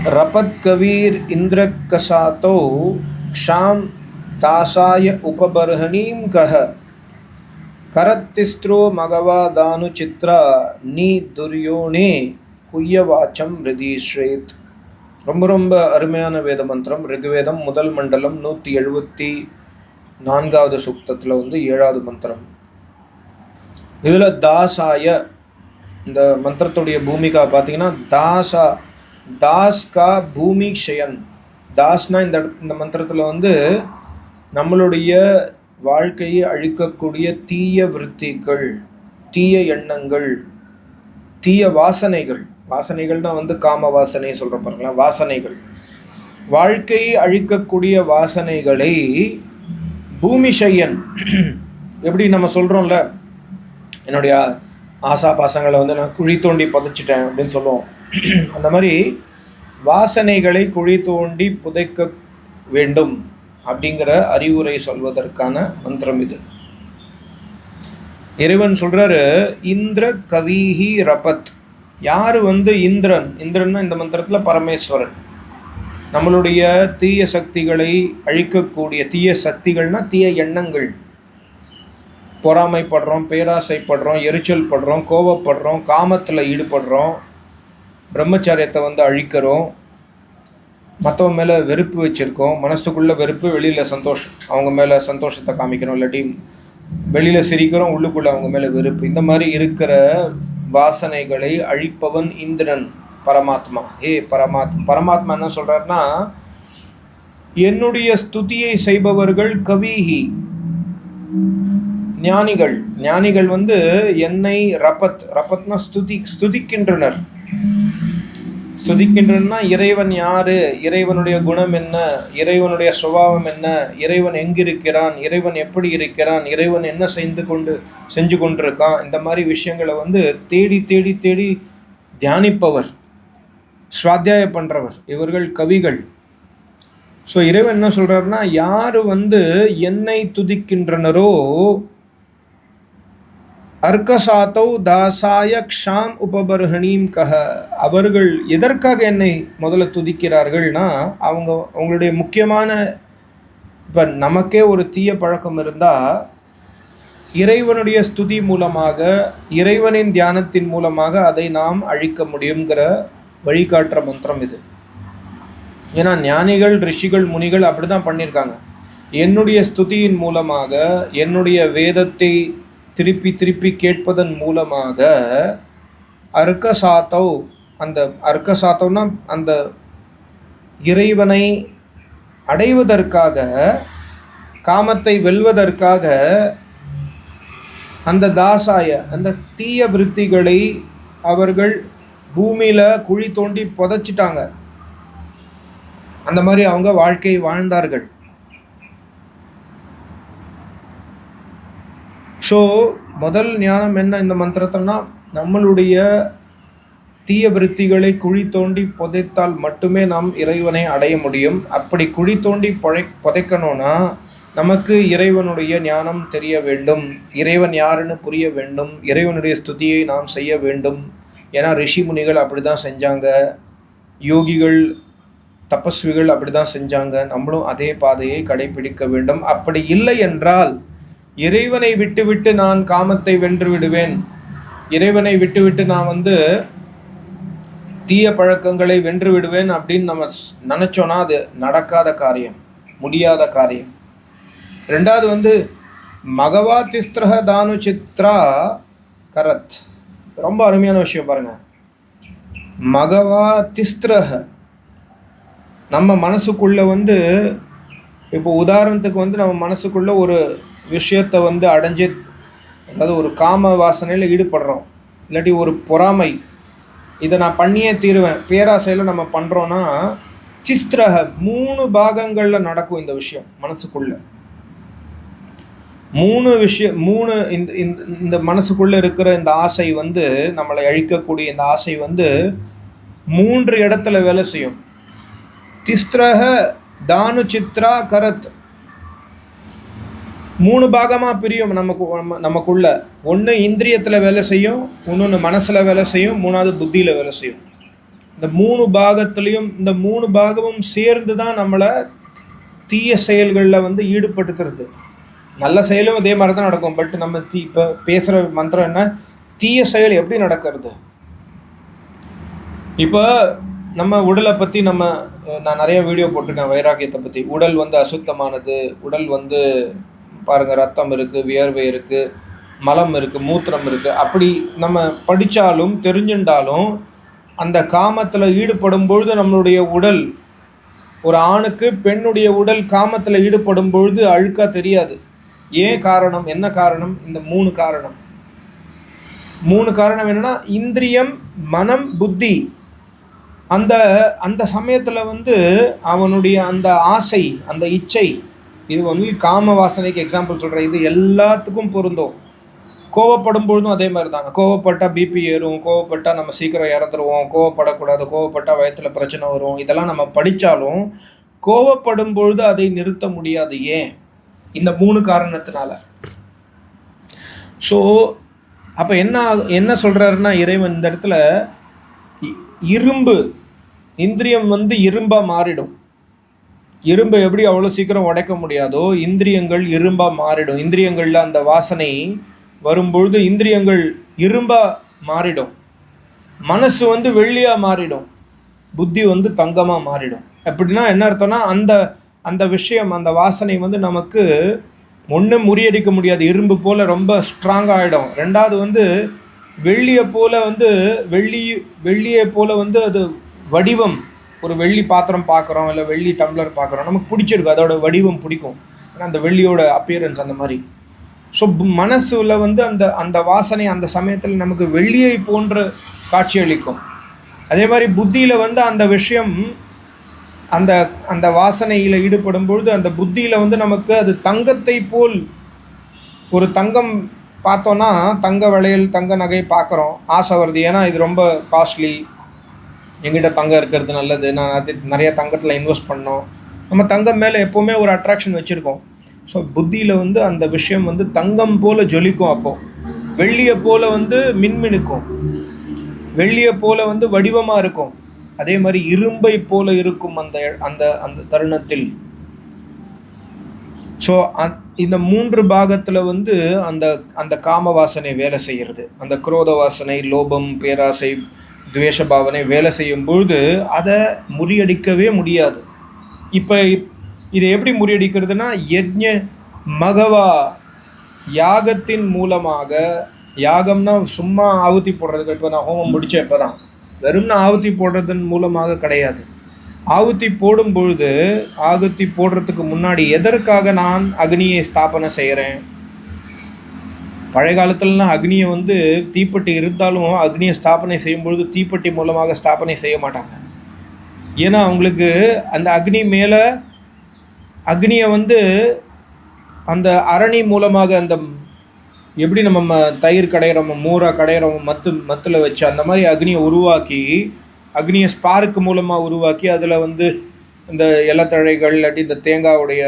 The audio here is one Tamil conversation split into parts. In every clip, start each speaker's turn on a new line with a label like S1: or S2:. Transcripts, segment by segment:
S1: रपत कवीर इंद्रकसातो क्षाम दासाय उपबर्हणीं कह करत्तिस्त्रो मगवा दानु चित्रा नी दुर्योने कुय्यवाचम हृदीश्रेत. ரொம்ப ரொம்ப அருமையான வேத மந்திரம். ரிக்வேதம் முதல் மண்டலம் 174வது சூக்தத்தில் வந்து 7வது மந்திரம். இதில் தாசாய இந்த மந்திரத்துடைய பூமிகா பார்த்தீங்கன்னா தாசா தாஸ் கா பூமி க்ஷயன். தாஸ்னா இந்த மந்திரத்தில் வந்து நம்மளுடைய வாழ்க்கையை அழிக்கக்கூடிய தீய விருத்திகள், தீய எண்ணங்கள், தீய வாசனைகள். வாசனைகள்னா வந்து காம வாசனை சொல்கிற பாருங்களா, வாசனைகள், வாழ்க்கையை அழிக்கக்கூடிய வாசனைகளை பூமிஷயன். எப்படி நம்ம சொல்கிறோம்ல, என்னுடைய ஆசா பாசங்களை வந்து நான் குழி தோண்டி புதைச்சிட்டேன் அப்படின்னு சொல்லுவோம். அந்த மாதிரி வாசனைகளை குழி தோண்டி புதைக்க வேண்டும் அப்படிங்கிற அறிவுரை சொல்வதற்கான மந்திரம் இது. இறைவன் சொல்றாரு இந்திர கவிஹி ரபத். யாரு வந்து இந்திரன்? இந்திரன்னா இந்த மந்திரத்தில் பரமேஸ்வரன். நம்மளுடைய தீய சக்திகளை அழிக்கக்கூடிய, தீய சக்திகள்னா தீய எண்ணங்கள், பொறாமைப்படுறோம், பேராசைப்படுறோம், எரிச்சல் படுறோம், கோபப்படுறோம், காமத்தில் ஈடுபடுறோம், பிரம்மச்சாரியத்தை வந்து அழிக்கிறோம், மற்றவங்க மேலே வெறுப்பு வச்சுருக்கோம். மனசுக்குள்ளே வெறுப்பு, வெளியில் சந்தோஷம், அவங்க மேலே சந்தோஷத்தை காமிக்கணும், இல்லாட்டி வெளியில் சிரிக்கிறோம், உள்ளுக்குள்ளே அவங்க மேலே வெறுப்பு. இந்த மாதிரி இருக்கிற வாசனைகளை அழிப்பவன் இந்திரன், பரமாத்மா. பரமாத்மா என்ன சொல்கிறாருன்னா, என்னுடைய ஸ்துதியை செய்பவர்கள் கவிஹி, ஞானிகள். ஞானிகள் வந்து என்னை ரபத்னா ஸ்துதிக்கின்றனர். ஸ்துதிக்கின்றனா இறைவன் யாரு, இறைவனுடைய குணம் என்ன, இறைவனுடைய சுபாவம் என்ன, இறைவன் எங்கிருக்கிறான், இறைவன் எப்படி இருக்கிறான், இறைவன் என்ன செஞ்சு கொண்டிருக்கான், இந்த மாதிரி விஷயங்களை வந்து தேடி தேடி தேடி தியானிப்பவர், ஸ்வாத்தியாய பண்ணுறவர், இவர்கள் கவிகள். ஸோ இறைவன் என்ன சொல்கிறாருன்னா, யார் வந்து என்னை துதிக்கின்றனரோ அர்க்கசாத்தௌ தாசாய க்ஷாம் உபபர்ஹணீம் கஹ. அவர்கள் எதற்காக என்னை முதல்ல துதிக்கிறார்கள்னா, அவங்களுடைய முக்கியமான, இப்போ நமக்கே ஒரு தீய பழக்கம் இருந்தால் இறைவனுடைய ஸ்துதி மூலமாக, இறைவனின் தியானத்தின் மூலமாக அதை நாம் அழிக்க முடியுங்கிற வழிகாட்டுற மந்திரம் இது. ஏன்னா ஞானிகள், ரிஷிகள், முனிகள் அப்படி தான் பண்ணியிருக்காங்க. என்னுடைய ஸ்துதியின் மூலமாக, என்னுடைய வேதத்தை திருப்பி திருப்பி கேட்பதன் மூலமாக அர்க்கசாத்தௌ, அந்த அர்க்கசாத்தௌனா அந்த இறைவனை அடைவதற்காக, காமத்தை வெல்வதற்காக, அந்த தாசாய, அந்த தீய விருத்திகளை அவர்கள் பூமியில் குழி தோண்டி புதைச்சிட்டாங்க. அந்த மாதிரி அவங்க வாழ்க்கை வாழ்ந்தார்கள். ஸோ முதல் ஞானம் என்ன இந்த மந்திரத்தில்னா, நம்மளுடைய தீய விருத்திகளை குழி தோண்டி புதைத்தால் மட்டுமே நாம் இறைவனை அடைய முடியும். அப்படி குழி தோண்டி புதைக்கணும்னா நமக்கு இறைவனுடைய ஞானம் தெரிய வேண்டும், இறைவன் யாருன்னு புரிய வேண்டும், இறைவனுடைய ஸ்துதியை நாம் செய்ய வேண்டும். ஏன்னா ரிஷி முனிகள் அப்படி தான் செஞ்சாங்க, யோகிகள், தபஸ்விகள் அப்படி தான் செஞ்சாங்க. நம்மளும் அதே பாதையை கடைபிடிக்க வேண்டும். அப்படி இல்லை என்றால் இறைவனை விட்டுவிட்டு நான் காமத்தை வென்று விடுவேன், இறைவனை விட்டுவிட்டு நான் வந்து தீய பழக்கங்களை வென்று விடுவேன் அப்படின்னு நம்ம நினச்சோன்னா அது நடக்காத காரியம், முடியாத காரியம். ரெண்டாவது வந்து மகவா திஸ்திரஹ தானு சித்ரா கரத். ரொம்ப அருமையான விஷயம் பாருங்க. மகவா திஸ்திரஹ, நம்ம மனசுக்குள்ள வந்து, இப்போ உதாரணத்துக்கு வந்து நம்ம மனசுக்குள்ள ஒரு விஷயத்தை வந்து அடைஞ்சு, அதாவது ஒரு காம வாசனையில் ஈடுபடுறோம், இல்லாட்டி ஒரு பொறாமை, இதை நான் பண்ணியே தீருவேன், பேராசையில் நம்ம பண்ணுறோன்னா, சிஸ்திரஹ 3 பாகங்களில் நடக்கும் இந்த விஷயம். மனசுக்குள்ள 3 விஷயம், 3 இந்த மனசுக்குள்ளே இருக்கிற இந்த ஆசை வந்து, நம்மளை அழிக்கக்கூடிய இந்த ஆசை வந்து 3 இடத்துல வேலை செய்யும். திஸ்திரஹ தானு சித்ரா கரத். 3 பாகமாக பிரியும் நமக்குள்ள. ஒன்று இந்திரியத்தில் வேலை செய்யும், இன்னொன்று மனசில் வேலை செய்யும், 3வது புத்தியில் வேலை செய்யும். இந்த 3 பாகத்துலேயும் இந்த 3 பாகமும் சேர்ந்து தான் நம்மளை தீய செயல்களில் வந்து ஈடுபடுத்துறது. நல்ல செயலும் இதே மாதிரி தான் நடக்கும். பட் நம்ம இப்போ பேசுகிற மந்திரம் என்ன, தீய செயல் எப்படி நடக்கிறது. இப்போ நம்ம உடலை பற்றி நான் நிறைய வீடியோ போட்டிருக்கேன் வைராக்கியத்தை பற்றி. உடல் வந்து அசுத்தமானது, உடல் வந்து பாருங்கள் ரத்தம் இருக்குது, வியர்வை இருக்குது, மலம் இருக்குது, மூத்திரம் இருக்குது. அப்படி நம்ம படித்தாலும் தெரிஞ்சுட்டாலும் அந்த காமத்தில் ஈடுபடும் பொழுது நம்மளுடைய உடல், ஒரு ஆணுக்கு பெண்ணுடைய உடல் காமத்தில் ஈடுபடும் பொழுது அழுக்கா தெரியாது. ஏன் காரணம், என்ன காரணம்? இந்த 3 காரணம். 3 காரணம் என்னன்னா, இந்திரியம், மனம், புத்தி. அந்த அந்த சமயத்தில் வந்து அவனுடைய அந்த ஆசை, அந்த இச்சை, இது வந்து காம வாசனைக்கு எக்ஸாம்பிள் சொல்கிறேன். இது எல்லாத்துக்கும் பொருந்தும். கோவப்படும் பொழுதும் அதே மாதிரி தாங்க. கோவப்பட்டால் பிபி ஏறும், கோவப்பட்டால் நம்ம சீக்கிரம் இறந்துருவோம், கோவப்படக்கூடாது, கோவப்பட்டால் வயிற்றில் பிரச்சனை வரும். இதெல்லாம் நம்ம படித்தாலும் கோவப்படும் பொழுது அதை நிறுத்த முடியாது. ஏன்? இந்த 3 காரணத்தினால. ஸோ அப்போ என்ன சொல்கிறாருன்னா இறைவன் இந்த இடத்துல, இரும்பு இந்திரியம் வந்து இரும்பாக மாறிடும். இரும்பை எப்படி அவ்வளோ சீக்கிரம் உடைக்க முடியாதோ, இந்திரியங்கள் இரும்பாக மாறிடும். இந்திரியங்களில் அந்த வாசனை வரும்பொழுது இந்திரியங்கள் இரும்பாக மாறிடும். மனசு வந்து வெள்ளியாக மாறிடும், புத்தி வந்து தங்கமாக மாறிடும். அப்படின்னா என்ன அர்த்தம்னா, அந்த அந்த விஷயம், அந்த வாசனை வந்து நமக்கு ஒன்றும் முறியடிக்க முடியாது. இரும்பு போல் ரொம்ப ஸ்ட்ராங் ஆகிடும். ரெண்டாவது வந்து வெள்ளியை போல் வந்து வெள்ளியை போல் வந்து அது வடிவம், ஒரு வெள்ளி பாத்திரம் பார்க்குறோம், இல்லை வெள்ளி டம்ளர் பார்க்குறோம், நமக்கு பிடிச்சிருக்கு, அதோட வடிவம் பிடிக்கும், அந்த வெள்ளியோட அப்பியரன்ஸ் அந்த மாதிரி. ஸோ மனசுல வந்து அந்த அந்த வாசனை அந்த சமயத்தில் நமக்கு வெள்ளியை போன்ற காட்சி அளிக்கும். அதே மாதிரி புத்தியில் வந்து அந்த விஷயம், அந்த அந்த வாசனையில் ஈடுபடும் பொழுது அந்த புத்தியில் வந்து நமக்கு அது தங்கத்தை போல், ஒரு தங்கம் பார்த்தோன்னா, தங்க வளையல், தங்க நகை பார்க்குறோம், ஆசை வருது. ஏன்னா இது ரொம்ப காஸ்ட்லி, எங்கிட்ட தங்கம் இருக்கிறது நல்லது, நான் அது நிறைய தங்கத்தில் இன்வெஸ்ட் பண்ணோம். நம்ம தங்கம் மேலே எப்போவுமே ஒரு அட்ராக்ஷன் வச்சுருக்கோம். ஸோ புத்தியில் வந்து அந்த விஷயம் வந்து தங்கம் போல் ஜொலிக்கும். அப்போது வெள்ளியை போல் வந்து மின்மினுக்கும், வெள்ளியை போல் வந்து வடிவமாக இருக்கும். அதே மாதிரி இரும்பை போல இருக்கும் அந்த அந்த அந்த தருணத்தில். ஸோ இந்த 3 பாகத்தில் வந்து அந்த அந்த காம வாசனை வேலை செய்கிறது. அந்த குரோத வாசனை, லோபம், பேராசை, துவேஷ பாவனை வேலை செய்யும் பொழுது அதை முறியடிக்கவே முடியாது. இப்போ இதை எப்படி முறியடிக்கிறதுனா, யஜ்ஞ மகவா, யாகத்தின் மூலமாக. யாகம்னா சும்மா ஆவுத்தி போடுறதுக்கு, இப்போ நான் ஹோமம் முடித்தேன், இப்போ தான் வெறும்னா ஆவுத்தி போடுறதன் மூலமாக கிடையாது. ஆவுத்தி போடும் பொழுது, ஆகுத்தி போடுறதுக்கு முன்னாடி எதற்காக நான் அக்னியை ஸ்தாபனை செய்கிறேன்? பழைய காலத்துலலாம் அக்னியை வந்து தீப்பெட்டி இருந்தாலும் அக்னியை ஸ்தாபனை செய்யும் பொழுது தீப்பெட்டி மூலமாக ஸ்தாபனை செய்ய மாட்டாங்க. ஏன்னா அவங்களுக்கு அந்த அக்னி மேலே, அக்னியை வந்து அந்த அரணி மூலமாக, அந்த எப்படி நம்ம தயிர் கடையிறோம், மோரா கடையிறோம், மத்தில் வச்சு அந்த மாதிரி அக்னியை உருவாக்கி, அக்னியை ஸ்பார்க் மூலமாக உருவாக்கி, அதில் வந்து இந்த இலத்தழைகள் இல்லாட்டி இந்த தேங்காவுடைய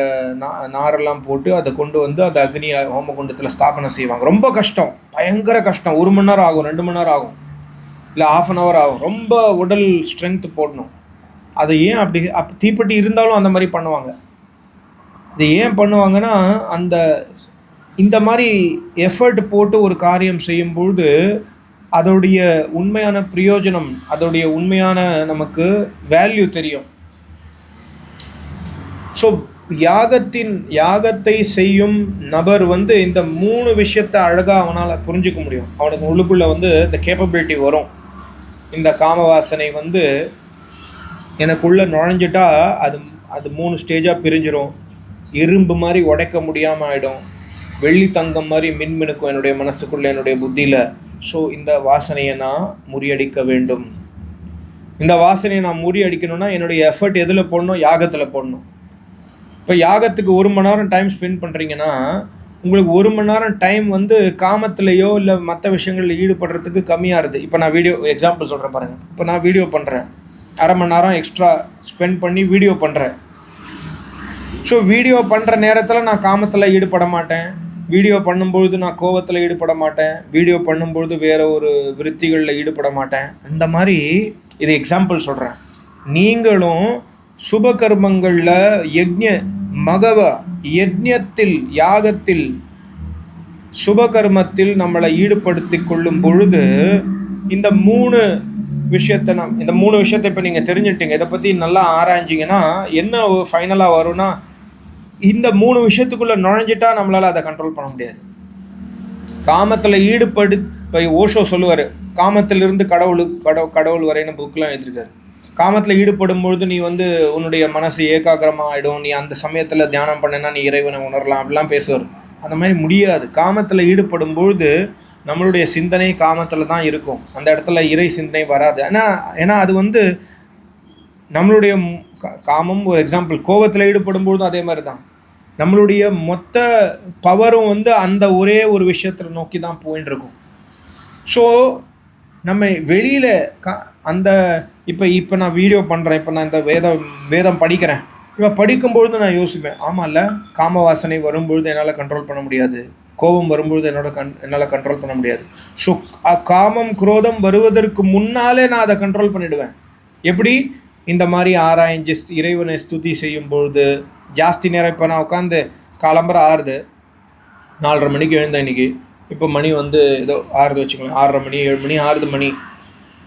S1: நாரெல்லாம் போட்டு அதை கொண்டு வந்து அந்த அக்னியை ஹோமகுண்டத்தில் ஸ்தாபனை செய்வாங்க. ரொம்ப கஷ்டம், பயங்கர கஷ்டம். 1 மணி நேரம் ஆகும், 2 மணி நேரம் ஆகும், இல்லை 1/2 hour ஆகும். ரொம்ப உடல் ஸ்ட்ரென்த் போடணும். அது ஏன் அப்படி தீப்பெட்டி இருந்தாலும் அந்த மாதிரி பண்ணுவாங்க. இது ஏன் பண்ணுவாங்கன்னா, இந்த மாதிரி எஃபர்ட் போட்டு ஒரு காரியம் செய்யும்பொழுது அதோடைய உண்மையான பிரயோஜனம், அதோடைய உண்மையான நமக்கு வேல்யூ தெரியும். ஸோ யாகத்தை செய்யும் நபர் வந்து இந்த 3 விஷயத்தை அழகாக அவனால் புரிஞ்சிக்க முடியும். அவனுக்கு உள்ளுக்குள்ளே வந்து இந்த கேப்பபிலிட்டி வரும். இந்த காமவாசனை வந்து எனக்குள்ளே நுழைஞ்சிட்டா அது 3 ஸ்டேஜாக பிரிஞ்சிடும். இரும்பு மாதிரி உடைக்க முடியாமல் ஆகிடும், வெள்ளி தங்கம் மாதிரி மின்மினுக்கும் என்னுடைய மனசுக்குள்ளே, என்னுடைய புத்தியில். ஸோ இந்த வாசனையை நான் முறியடிக்க வேண்டும். இந்த வாசனையை நான் முறியடிக்கணும்னா என்னுடைய எஃபர்ட் எதில் போடணும்? யாகத்தில் போடணும். இப்போ யாகத்துக்கு 1 மணி நேரம் டைம் ஸ்பெண்ட் பண்ணுறீங்கன்னா, உங்களுக்கு 1 மணி நேரம் டைம் வந்து காமத்திலேயோ இல்லை மற்ற விஷயங்களில் ஈடுபடுறதுக்கு கம்மியாக இருக்குது. இப்போ நான் வீடியோ எக்ஸாம்பிள் சொல்கிறேன் பாருங்கள். இப்போ நான் வீடியோ பண்ணுறேன், 1/2 மணி நேரம் எக்ஸ்ட்ரா ஸ்பெண்ட் பண்ணி வீடியோ பண்ணுறேன். ஸோ வீடியோ பண்ணுற நேரத்தில் நான் காமத்தில் ஈடுபட மாட்டேன், வீடியோ பண்ணும்பொழுது நான் கோபத்தில் ஈடுபட மாட்டேன், வீடியோ பண்ணும்பொழுது வேறு ஒரு விருத்திகளில் ஈடுபட மாட்டேன். அந்த மாதிரி இது எக்ஸாம்பிள் சொல்கிறேன். நீங்களும் சுபகர்மங்களில் யஜ்ஞத்தில் யாகத்தில் சுபகர்மத்தில் நம்மளை ஈடுபடுத்தி கொள்ளும் பொழுது இந்த மூணு விஷயத்தை இப்போ நீங்கள் தெரிஞ்சுட்டீங்க. இதை பற்றி நல்லா ஆராய்ஞ்சிங்கன்னா என்ன ஃபைனலாக வரும்னா, இந்த 3 விஷயத்துக்குள்ளே நுழைஞ்சிட்டா நம்மளால் அதை கண்ட்ரோல் பண்ண முடியாது. காமத்தில் இப்போ ஓஷோ சொல்லுவார், காமத்திலிருந்து கடவுள் வரைன்னு புக்கெலாம் எழுதியிருக்காரு. காமத்தில் ஈடுபடும் பொழுது நீ உன்னுடைய மனசு ஏகாகிரமாக ஆகிடும், நீ அந்த சமயத்தில் தியானம் பண்ணனா நீ இறைவனை உணரலாம் அப்படிலாம் பேசுவார். அந்த மாதிரி முடியாது. காமத்தில் ஈடுபடும் பொழுது நம்மளுடைய சிந்தனை காமத்தில் தான் இருக்கும். அந்த இடத்துல இறை சிந்தனை வராது. ஏன்னா அது நம்மளுடைய காமம் ஒரு எக்ஸாம்பிள். கோபத்தில் ஈடுபடும் பொழுதும் அதே மாதிரி தான். நம்மளுடைய மொத்த பவரும் அந்த ஒரே ஒரு விஷயத்தில் நோக்கி தான் போயின்னு இருக்கும். ஸோ நம்ம வெளியில் இப்போ நான் வீடியோ பண்ணுறேன், இப்போ நான் இந்த வேதம் படிக்கிறேன். இப்போ படிக்கும்பொழுது நான் யோசிப்பேன், ஆமாம்ல, காம வாசனை வரும்பொழுது என்னால் கண்ட்ரோல் பண்ண முடியாது, கோபம் வரும்பொழுது என்னால் கண்ட்ரோல் பண்ண முடியாது. ஸோ காமம் குரோதம் வருவதற்கு முன்னாலே நான் அதை கண்ட்ரோல் பண்ணிவிடுவேன். எப்படி? இந்த மாதிரி ஆராய்ச்சி இறைவனை ஸ்துதி செய்யும் பொழுது ஜாஸ்தி நேரம். இப்போ நான் உட்காந்து காலம்பரை ஆறுது, 4:30 மணிக்கு எழுந்தேன் இன்றைக்கி. இப்போ மணி ஏதோ ஆறுது வச்சுக்கலாம், 6:30 மணி 7 மணி ஆறுது மணி.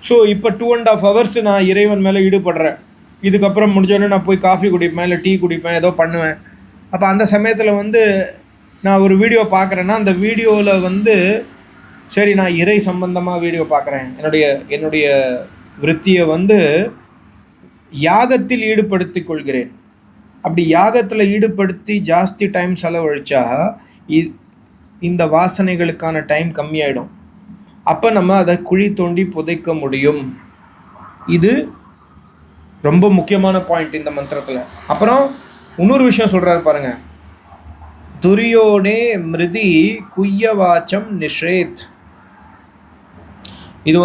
S1: ஸோ இப்போ 2.5 hours நான் இறைவன் மேலே ஈடுபடுறேன். இதுக்கப்புறம் முடிஞ்சோடனே நான் போய் காஃபி குடிப்பேன், இல்லை டீ குடிப்பேன், ஏதோ பண்ணுவேன். அப்போ அந்த சமயத்தில் நான் ஒரு வீடியோ பார்க்குறேன்னா அந்த வீடியோவில் சரி நான் இறை சம்பந்தமாக வீடியோ பார்க்குறேன், என்னுடைய விருத்தியை யாகத்தில் ஈடுபடுத்தி கொள்கிறேன். அப்படி யாகத்தில் ஈடுபடுத்தி ஜாஸ்தி டைம் செலவழிச்சா இந்த வாசனைகளுக்கான டைம் கம்மியாயிடும். அப்போ நம்ம அதை குழி தோண்டி புதைக்க முடியும். இது ரொம்ப முக்கியமான பாயிண்ட் இந்த மந்திரத்தில். அப்புறம் இன்னொரு விஷயம் சொல்கிறாரு பாருங்க, துரியோனே மிருதி குய்யவாச்சம் நிஷேத். இது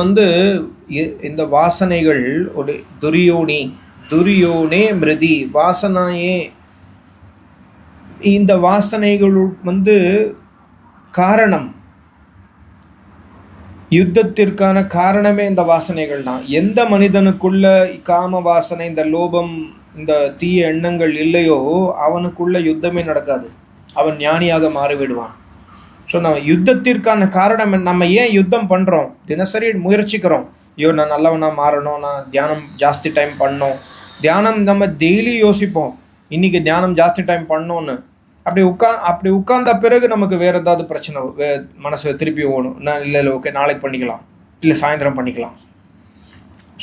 S1: இந்த வாசனைகள் ஒரு துரியோனே மிருதி வாசனையே. இந்த வாசனைகள் காரணம், யுத்தத்திற்கான காரணமே இந்த வாசனைகள் தான். எந்த மனிதனுக்குள்ள காம வாசனை, இந்த லோபம், இந்த தீய எண்ணங்கள் இல்லையோ அவனுக்குள்ள யுத்தமே நடக்காது, அவன் ஞானியாக மாறிவிடுவான். ஸோ நம்ம யுத்தத்திற்கான காரணம், நம்ம ஏன் யுத்தம் பண்ணுறோம்? தினசரி முயற்சிக்கிறோம், ஐயோ நான் நல்லவனாக மாறணும், நான் தியானம் ஜாஸ்தி டைம் பண்ணணும். தியானம் நம்ம டெய்லி யோசிப்போம், இன்றைக்கி தியானம் ஜாஸ்தி டைம் பண்ணோன்னு. அப்படி உட்கார்ந்த பிறகு நமக்கு வேறு ஏதாவது பிரச்சனை மனசு திருப்பி ஓடும். நான் இல்லை ஓகே நாளைக்கு பண்ணிக்கலாம், இல்லை சாயந்தரம் பண்ணிக்கலாம்.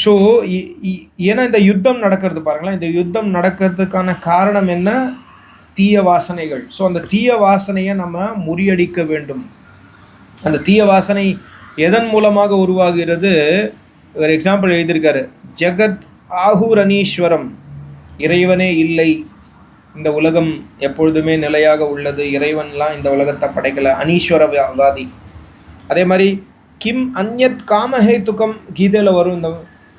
S1: ஸோ ஏன்னா இந்த யுத்தம் நடக்கிறது பாருங்களேன், இந்த யுத்தம் நடக்கிறதுக்கான காரணம் என்ன? தீய வாசனைகள். ஸோ அந்த தீய வாசனையை நம்ம முறியடிக்க வேண்டும். அந்த தீய வாசனை எதன் மூலமாக உருவாகிறது? ஒரு எக்ஸாம்பிள் எழுதியிருக்காரு, ஜெகத் ஆஹூரணீஸ்வரம், இறைவனே இல்லை, இந்த உலகம் எப்பொழுதுமே நிலையாக உள்ளது, இறைவன்லாம் இந்த உலகத்தை படைக்கலை, அனீஸ்வரவாதி. அதே மாதிரி கிம் அந்யத் காமஹேத்துக்கம் கீதையில் வரும்,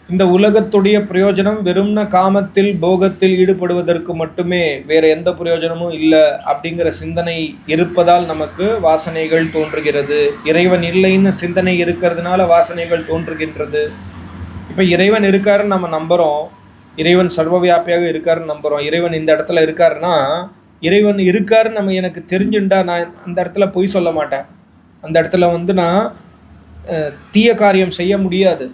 S1: இந்த உலகத்துடைய பிரயோஜனம் வெறும்ன காமத்தில் போகத்தில் ஈடுபடுவதற்கு மட்டுமே, வேறு எந்த பிரயோஜனமும் இல்லை அப்படிங்கிற சிந்தனை இருப்பதால் நமக்கு வாசனைகள் தோன்றுகிறது. இறைவன் இல்லைன்னு சிந்தனை இருக்கிறதுனால வாசனைகள் தோன்றுகின்றது. இப்போ இறைவன் இருக்காருன்னு நம்ம நம்புகிறோம், இறைவன் சர்வவியாபியாக இருக்காருன்னு நம்புகிறோம். இறைவன் இந்த இடத்துல இருக்காருன்னா, இறைவன் இருக்காருன்னு நம்ம எனக்கு தெரிஞ்சுட்டா நான் அந்த இடத்துல பொய் சொல்ல மாட்டேன். அந்த இடத்துல நான் தீய காரியம் செய்ய முடியாது.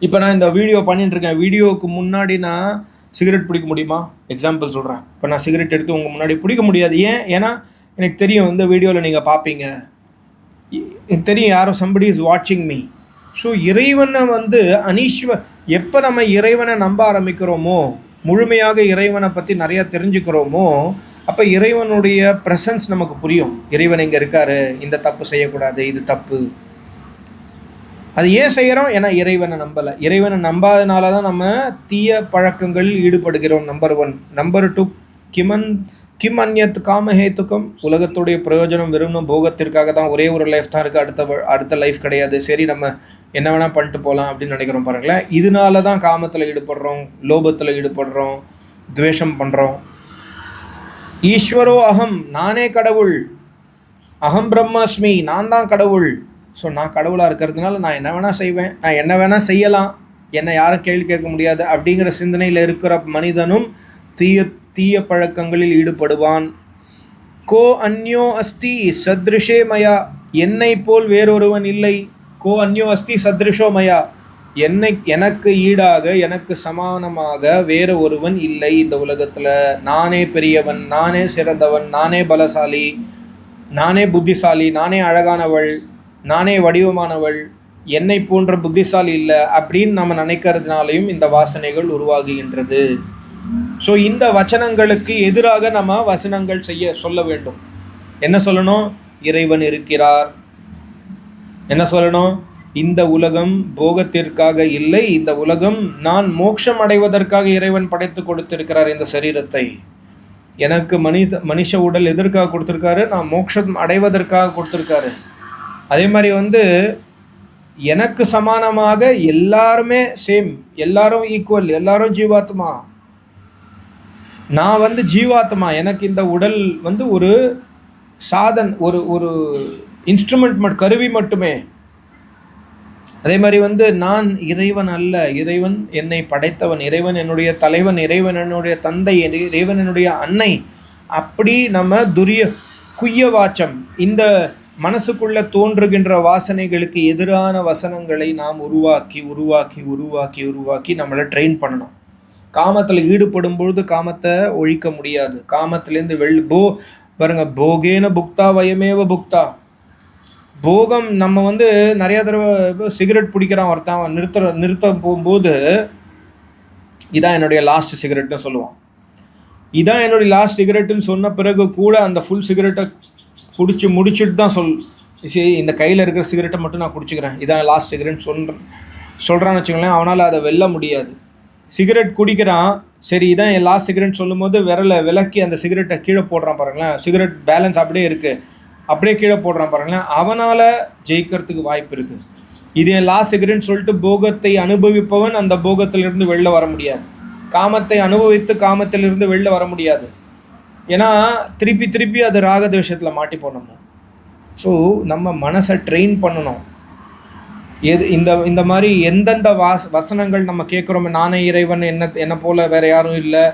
S1: இப்போ நான் இந்த வீடியோ பண்ணிட்டுருக்கேன், வீடியோவுக்கு முன்னாடி நான் சிகரெட் பிடிக்க முடியுமா? எக்ஸாம்பிள் சொல்கிறேன். இப்போ நான் சிகரெட் எடுத்து உங்கள் முன்னாடி பிடிக்க முடியாது. ஏன்னா எனக்கு தெரியும் இந்த வீடியோவில் நீங்கள் பார்ப்பீங்க, எனக்கு தெரியும் யாரும் somebody is watching me. So இறைவனை எப்போ நம்ம இறைவனை நம்ப ஆரம்பிக்கிறோமோ, முழுமையாக இறைவனை பற்றி நிறையா தெரிஞ்சுக்கிறோமோ, அப்போ இறைவனுடைய ப்ரெசன்ஸ் நமக்கு புரியும். இறைவன் இங்கே இருக்காரு, இந்த தப்பு செய்யக்கூடாது, இது தப்பு. அது ஏன் செய்கிறோம்? ஏன்னா இறைவனை நம்பலை. இறைவனை நம்பாதனால தான் நம்ம தீய பழக்கங்களில் ஈடுபடுகிறோம். நம்பர் 1. நம்பர் 2, கிம் அந்யத் காமஹேத்துக்கம், உலகத்துடைய பிரயோஜனம் வெறும் போகத்திற்காக தான், ஒரே ஒரு லைஃப் தான் இருக்குது, அடுத்த லைஃப் கிடையாது, சரி நம்ம என்ன வேணால் பண்ணிட்டு போகலாம் அப்படின்னு நினைக்கிறோம் பாருங்களேன். இதனால தான் காமத்தில் ஈடுபடுறோம், லோபத்தில் ஈடுபடுறோம், துவேஷம் பண்ணுறோம். ஈஸ்வரோ அகம், நானே கடவுள், அகம் பிரம்மாஸ்மி, நான் தான் கடவுள். ஸோ நான் கடவுளாக இருக்கிறதுனால நான் என்ன வேணால் செய்வேன், நான் என்ன வேணால் செய்யலாம், என்னை யாரும் கேள்வி கேட்க முடியாது அப்படிங்கிற சிந்தனையில் இருக்கிற மனிதனும் தீய பழக்கங்களில் ஈடுபடுவான். கோ அந்யோ அஸ்தி சத்ருஷே மயா, என்னை போல் வேறொருவன் இல்லை. கோ அந்யோ அஸ்தி சத்ருஷோ மயா, எனக்கு ஈடாக எனக்கு சமானமாக வேறு ஒருவன் இல்லை இந்த உலகத்தில். நானே பெரியவன், நானே சிறந்தவன், நானே பலசாலி, நானே புத்திசாலி, நானே அழகானவள், நானே வடிவமானவள், என்னை போன்ற புத்திசாலி இல்லை அப்படின்னு நம்ம நினைக்கிறதுனாலையும் இந்த வாசனைகள் உருவாகுகின்றது. ஸோ இந்த வச்சனங்களுக்கு எதிராக நம்ம வசனங்கள் சொல்ல வேண்டும். என்ன சொல்லணும்? இறைவன் இருக்கிறார். என்ன சொல்லணும்? இந்த உலகம் போகத்திற்காக இல்லை, இந்த உலகம் நான் மோட்சம் அடைவதற்காக இறைவன் படைத்து கொடுத்திருக்கிறார். இந்த சரீரத்தை எனக்கு மனுஷ உடல் எதற்காக கொடுத்துருக்காரு? நான் மோட்சம் அடைவதற்காக கொடுத்துருக்காரு. அதே மாதிரி எனக்கு சமானமாக எல்லாருமே சேம், எல்லாரும் ஈக்குவல், எல்லாரும் ஜீவாத்மா. நான் ஜீவாத்மா, எனக்கு இந்த உடல் ஒரு ஒரு இன்ஸ்ட்ருமெண்ட் கருவி மட்டுமே. அதே மாதிரி நான் இறைவன் அல்ல, இறைவன் என்னை படைத்தவன், இறைவன் என்னுடைய தலைவன், இறைவன் என்னுடைய தந்தை, இறைவன் என்னுடைய அன்னை. அப்படி நம்ம குய்ய வாச்சம், இந்த மனசுக்குள்ள தோன்றுகின்ற வாசனைகளுக்கு எதிரான வசனங்களை நாம் உருவாக்கி உருவாக்கி உருவாக்கி உருவாக்கி நம்மளை ட்ரெயின் பண்ணணும். காமத்தில் ஈடுபடும் பொழுது காமத்தை ஒழிக்க முடியாது. காமத்திலேருந்து பாருங்க, போகேன புக்தா வயமேவ புக்தா. போகம் நம்ம நிறைய தடவை சிகரெட் பிடிக்கிறான் ஒருத்தன், நிறுத்த போகும்போது இதான் என்னுடைய லாஸ்ட் சிகரெட்னு சொல்லுவான். இதான் என்னுடைய லாஸ்ட் சிகரெட்டுன்னு சொன்ன பிறகு கூட அந்த ஃபுல் சிகரெட்டை முடிச்சுட்டு தான் சரி இந்த கையில் இருக்கிற சிகரெட்டை மட்டும் நான் குடிச்சிக்கிறேன், இதான் லாஸ்ட் சிகரெட் சொல்கிறான்னு வச்சுக்கோங்களேன். அவனால் அதை வெல்ல முடியாது. சிகரெட் குடிக்கிறான், சரி இதான் என் லாஸ்ட் சிகரெட் சொல்லும் போது விலக்கி அந்த சிகரெட்டை கீழே போடுறான் பாருங்களேன். சிகரெட் பேலன்ஸ் அப்படியே இருக்குது, அப்படியே கீழே போடுறான் பாருங்களேன். அவனால் ஜெயிக்கிறதுக்கு வாய்ப்பு இருக்குது. இது என் லாஸ்ட் சிகரெட் சொல்லிட்டு போகத்தை அனுபவிப்பவன் அந்த போகத்திலிருந்து வெளில வர முடியாது. காமத்தை அனுபவித்து காமத்திலிருந்து வெளில வர முடியாது. ஏன்னா திருப்பி அது ராகத்வேஷத்தில் மாட்டி போடணும். ஸோ நம்ம மனசை ட்ரெயின் பண்ணணும். இந்த மாதிரி எந்தெந்த வசனங்கள் நம்ம கேட்குறோமே, நானே இறைவன், என்னை போல் வேறு யாரும் இல்லை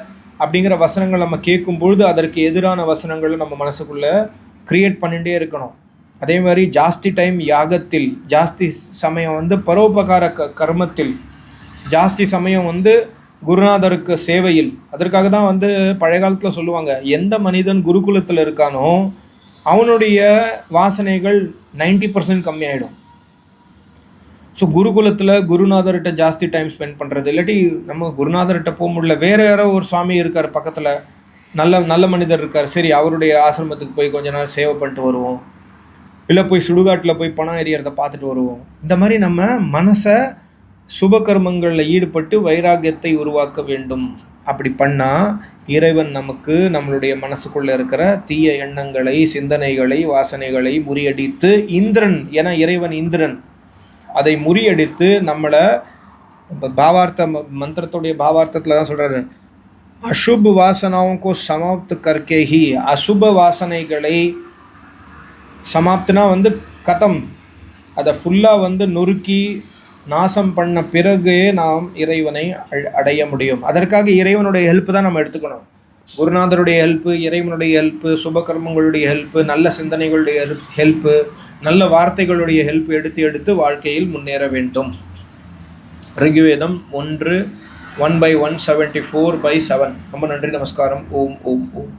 S1: அப்படிங்கிற வசனங்கள் நம்ம கேட்கும் பொழுது அதற்கு எதிரான வசனங்களை நம்ம மனசுக்குள்ளே க்ரியேட் பண்ணிகிட்டே இருக்கணும். அதே மாதிரி ஜாஸ்தி டைம் யாகத்தில், ஜாஸ்தி சமயம் பரோபகார கர்மத்தில், ஜாஸ்தி சமயம் குருநாதருக்கு சேவையில். அதற்காக தான் பழைய காலத்தில் சொல்லுவாங்க, எந்த மனிதன் குருகுலத்தில் இருக்கானோ அவனுடைய வாசனைகள் 90% கம்மியாயிடும். ஸோ குருகுலத்தில் குருநாதர்கிட்ட ஜாஸ்தி டைம் ஸ்பெண்ட் பண்ணுறது, இல்லாட்டி நம்ம குருநாதர்கிட்ட போக முடியல, வேறு யாரோ ஒரு சுவாமி இருக்கார் பக்கத்தில், நல்ல மனிதர் இருக்கார், சரி அவருடைய ஆசிரமத்துக்கு போய் கொஞ்ச நாள் சேவை பண்ணிட்டு வருவோம், இல்லை போய் சுடுகாட்டில் போய் பணம் எறியறதை பார்த்துட்டு வருவோம். இந்த மாதிரி நம்ம மனசை சுபகர்மங்களில் ஈடுபட்டு வைராகியத்தை உருவாக்க வேண்டும். அப்படி பண்ணால் இறைவன் நமக்கு நம்மளுடைய மனசுக்குள்ளே இருக்கிற தீய எண்ணங்களை, சிந்தனைகளை, வாசனைகளை முறியடித்து, இந்திரன் என இறைவன் இந்திரன், அதை முறியடித்து நம்மளை பாவார்த்த மந்திரத்துடைய பாவார்த்தத்தில் தான் சொல்கிறாரு, அசுப் வாசனாவுக்கோ சமாப்த் கர்க்கே ஹி, அசுப வாசனைகளை சமாப்துனா கதம், அதை ஃபுல்லாக நொறுக்கி நாசம் பண்ண பிறகு நாம் இறைவனை அடைய முடியும். அதற்காக இறைவனுடைய ஹெல்ப் தான் நம்ம எடுத்துக்கணும். குருநாதருடைய ஹெல்ப்பு, இறைவனுடைய ஹெல்ப்பு, சுபகர்மங்களுடைய ஹெல்ப்பு, நல்ல சிந்தனைகளுடைய ஹெல்ப்பு, நல்ல வார்த்தைகளுடைய ஹெல்ப் எடுத்து வாழ்க்கையில் முன்னேற வேண்டும். ரிக்வேதம் 1:1/174/7. ரொம்ப நன்றி, நமஸ்காரம். ஓம் ஓம் ஓம்.